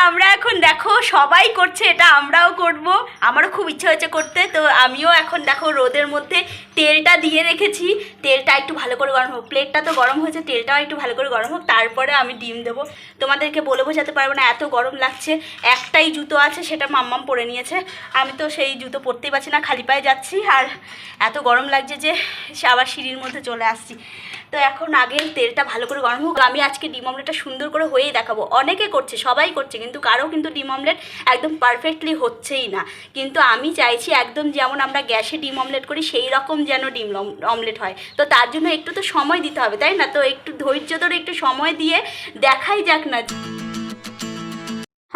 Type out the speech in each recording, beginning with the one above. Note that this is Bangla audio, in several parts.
আমরা এখন দেখো সবাই করছে এটা, আমরাও করব। আমারও খুব ইচ্ছা হয়েছে করতে, তো আমিও এখন দেখো রোদের মধ্যে তেলটা দিয়ে রেখেছি। তেলটা একটু ভালো করে গরম হোক, প্লেটটা তো গরম হয়েছে, তেলটাও একটু ভালো করে গরম হোক, তারপরে আমি ডিম দেবো। তোমাদেরকে বলে বোঝাতে পারবো না, এত গরম লাগছে। একটাই জুতো আছে, সেটা মাম্মাম পরে নিয়েছে, আমি তো সেই জুতো পরতেই পারছি না, খালি পায়ে যাচ্ছি। আর এত গরম লাগছে যে আবার সিঁড়ির মধ্যে চলে আসছি। তো এখন আগে তেলটা ভালো করে গরম হোক। আমি আজকে ডিম অমলেটটা সুন্দর করে হয়েই দেখাবো। অনেকে করছে, সবাই করছে, কিন্তু কারো কিন্তু ডিম অমলেট একদম পারফেক্টলি হচ্ছেই না। কিন্তু আমি চাইছি একদম যেমন আমরা গ্যাসে ডিম অমলেট করি সেই রকম যেন ডিম অমলেট হয়। তো তার জন্য একটু তো সময় দিতে হবে, তাই না? তো একটু ধৈর্য ধরে একটু সময় দিয়ে দেখাই যাক না।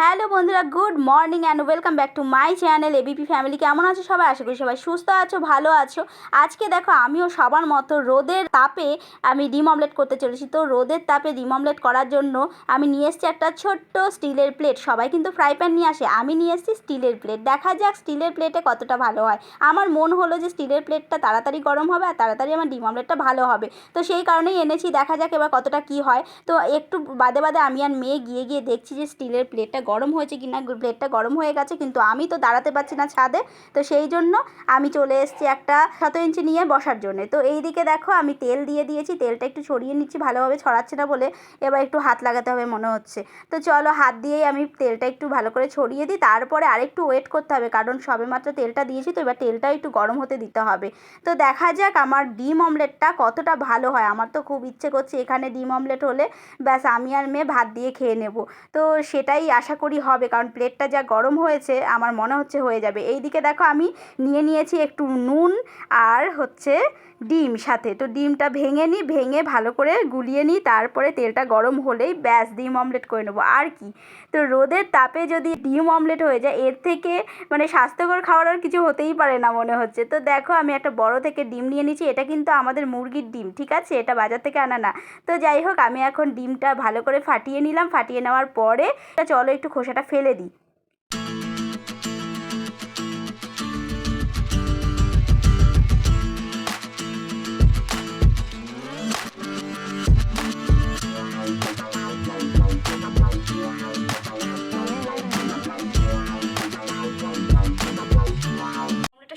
হ্যালো বন্ধুরা, good morning and welcome back to my channel ABP family. কেমন আছো সবাই? আশা করি সবাই সুস্থ আছো, ভালো আছো। আজকে দেখো আমিও সবার মতো রোদের তাপে আমি ডিম অমলেট করতে চলেছি। তো রোদের তাপে ডিম অমলেট করার জন্য আমি নিয়ে এসেছি একটা ছোট্ট স্টিলের প্লেট। সবাই কিন্তু ফ্রাই প্যান নিয়ে আসে, আমি নিয়ে এসেছি স্টিলের প্লেট। দেখা যাক স্টিলের প্লেটে কতটা ভালো হয়। আমার মন হলো যে স্টিলের প্লেটটা তাড়াতাড়ি গরম হবে আর তাড়াতাড়ি আমার ডিম অমলেটটা ভালো হবে, তো সেই কারণেই এনেছি। দেখা যাক এবার কতটা কি হয়। তো একটু বাদে বাদে আমি আর মেয়ে গিয়ে গিয়ে দেখছি যে স্টিলের প্লেটটা গরম হয়েছে কিনা। প্লেটটা গরম হয়ে গেছে, কিন্তু আমি তো দাঁড়াতে পারছি না ছাদে, তো সেই জন্য আমি চলে এসেছি একটা 7 ইঞ্চি নিয়ে বসার জন্য। তো এই দিকে দেখো আমি তেল দিয়ে দিয়েছি, তেলটা একটু ছড়িয়ে নিচ্ছি, ভালোভাবে ছড়াচ্ছে না বলে এবার একটু হাত লাগাতে হবে মনে হচ্ছে। তো চলো হাত দিয়েই আমি তেলটা একটু ভালো করে ছড়িয়ে দিই, তারপরে আরেকটু ওয়েট করতে হবে, কারণ সবেমাত্র তেলটা দিয়েছি, তো এবার তেলটা একটু গরম হতে দিতে হবে। তো দেখা যাক আমার ডিম অমলেটটা কতটা ভালো হয়। আমার তো খুব ইচ্ছে করছে এখানে ডিম অমলেট হলে ব্যাস আমি আর মেয়ে ভাত দিয়ে খেয়ে নেব। তো সেটাই আশা করি হবে, কারণ প্লেটটা যা গরম হয়েছে আমার মনে হচ্ছে হয়ে যাবে। এই দিকে দেখো আমি নিয়ে নিয়েছি একটু নুন আর হচ্ছে ডিম সাথে। তো ডিমটা ভেঙে ভালো করে গুলিয়ে নিই, তারপরে তেলটা গরম হলেই ব্যাস ডিম অমলেট করে নেবো। আর কি, তো রোদের তাপে যদি ডিম অমলেট হয়ে যায়, এর থেকে মানে স্বাস্থ্যকর খাবার আর কিছু হতেই পারে না মনে হচ্ছে। তো দেখো আমি একটা বড় থেকে ডিম নিয়ে নিয়েছি, এটা কিন্তু আমাদের মুরগির ডিম, ঠিক আছে, এটা বাজার থেকে আনা না। তো যাই হোক আমি এখন ডিমটা ভালো করে ফাটিয়ে নিলাম। ফাটিয়ে নেওয়ার পরে চলো একটু খোসাটা ফেলে দিই।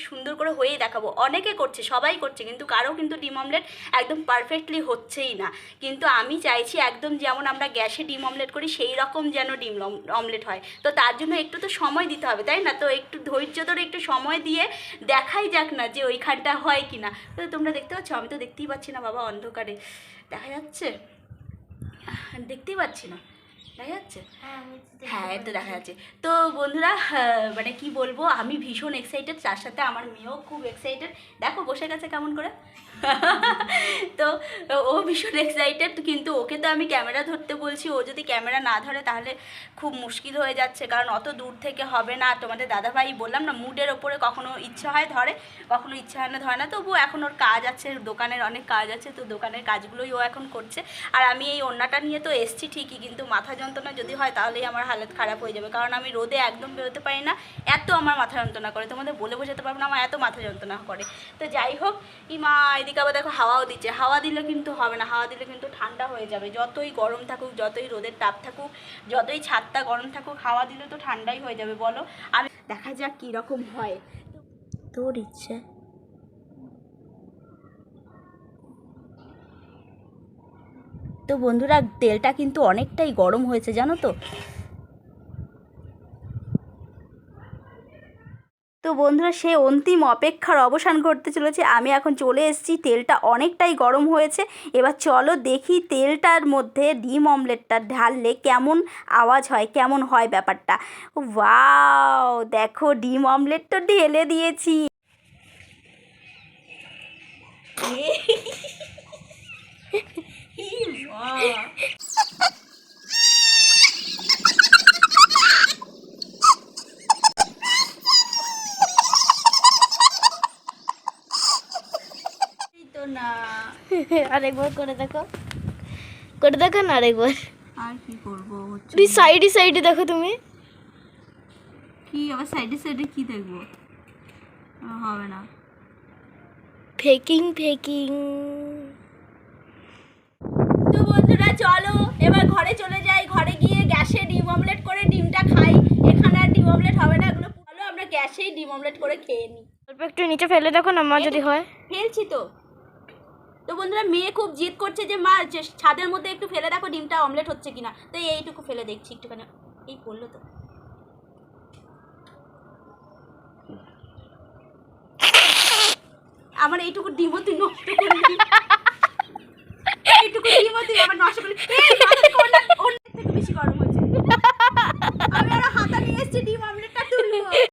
সুন্দর করে হয়েই দেখাবো। অনেকে করছে, সবাই করছে, কিন্তু কারো কিন্তু ডিম অমলেট একদম পারফেক্টলি হচ্ছেই না। কিন্তু আমি চাইছি একদম যেমন আমরা গ্যাসে ডিম অমলেট করি সেই রকম যেন ডিম অমলেট হয়। তো তার জন্য একটু তো সময় দিতে হবে, তাই না? তো একটু ধৈর্য ধরে একটু সময় দিয়ে দেখাই যাক না যে ওইখানটা হয় কি না। তো তোমরা দেখতে পাচ্ছ? আমি তো দেখতেই পাচ্ছি না বাবা, অন্ধকারে দেখা যাচ্ছে? দেখতেই পাচ্ছি না, দেখা যাচ্ছে? হ্যাঁ, এটা দেখা যাচ্ছে। তো বন্ধুরা, মানে কি বলবো, আমি ভীষণ এক্সাইটেড, তার সাথে আমার মেয়েও খুব এক্সাইটেড। দেখো বসে গেছে কেমন করে। তো ও ভীষণ এক্সাইটেড, কিন্তু ওকে তো আমি ক্যামেরা ধরতে বলছি। ও যদি ক্যামেরা না ধরে তাহলে খুব মুশকিল হয়ে যাচ্ছে, কারণ অত দূর থেকে হবে না। তোমাদের দাদাভাই বললাম না, মুডের ওপরে কখনো ইচ্ছা হয় ধরে, কখনো ইচ্ছা হয় না ধরে না। তবু এখন ওর কাজ আছে, দোকানের অনেক কাজ আছে, তো দোকানের কাজগুলোই ও এখন করছে। আর আমি এই ওড়নাটা নিয়ে তো এসছি ঠিকই, কিন্তু মাথা যন্ত্রণা যদি হয় তাহলেই আমার হালত খারাপ হয়ে যাবে, কারণ আমি রোদে একদম বেরোতে পারি না। এত আমার মাথা যন্ত্রণা করে, তোমাদের বলে বোঝাতে পারবো না আমার এত মাথা যন্ত্রণা করে। তো যাই হোক, মা এদিকে আবার দেখো হাওয়াও দিচ্ছে। হাওয়া দিলে কিন্তু হবে না, হাওয়া দিলে কিন্তু ঠান্ডা হয়ে যাবে। যতই গরম থাকুক, যতই রোদের তাপ থাকুক, যতই ছাদটা গরম থাকুক, হাওয়া দিলে তো ঠান্ডাই হয়ে যাবে, বলো? আমি দেখা যাক কীরকম হয়। তোর ইচ্ছে। তো বন্ধুরা, তেলটা কিন্তু অনেকটাই গরম হয়েছে জানো তো। তো বন্ধুরা, সে অন্তিম অপেক্ষার অবসান ঘটতে চলেছে। আমি এখন চলে এসেছি, তেলটা অনেকটাই গরম হয়েছে। এবার চলো দেখি তেলটার মধ্যে ডিম অমলেটটা ঢাললে কেমন আওয়াজ হয়, কেমন হয় ব্যাপারটা। ওয়াও, দেখো ডিম অমলেট তো ঢেলে দিয়েছি। না, আরেকবার করে দেখো, করে দেখো না আরেকবার। আর কি করবো? তুই সাইডে সাইডে দেখো। তুমি কি আবার সাইডে সাইডে কি দেখবো? হবে না। ফেকিং। তো বন্ধুরা চলো এবার ঘরে চলে যাই। ঘরে গিয়ে গ্যাসে ডিম অমলেট করে ডিমটা বসেই ডিম অমলেট করে খেয়ে নিই। অল্প একটু নিচে ফেলে দেখো না মা যদি হয়। ফেলছি তো। তো বন্ধুরা মেয়ে খুব জিদ করছে যে মা ছাদের মধ্যে একটু ফেলে দেখো ডিমটা অমলেট হচ্ছে কিনা, তো এইটুকু ফেলে দেখছি একটুখানি। এই পড়লো তো। আমার এইটুকু ডিমও তুই নষ্ট করলি।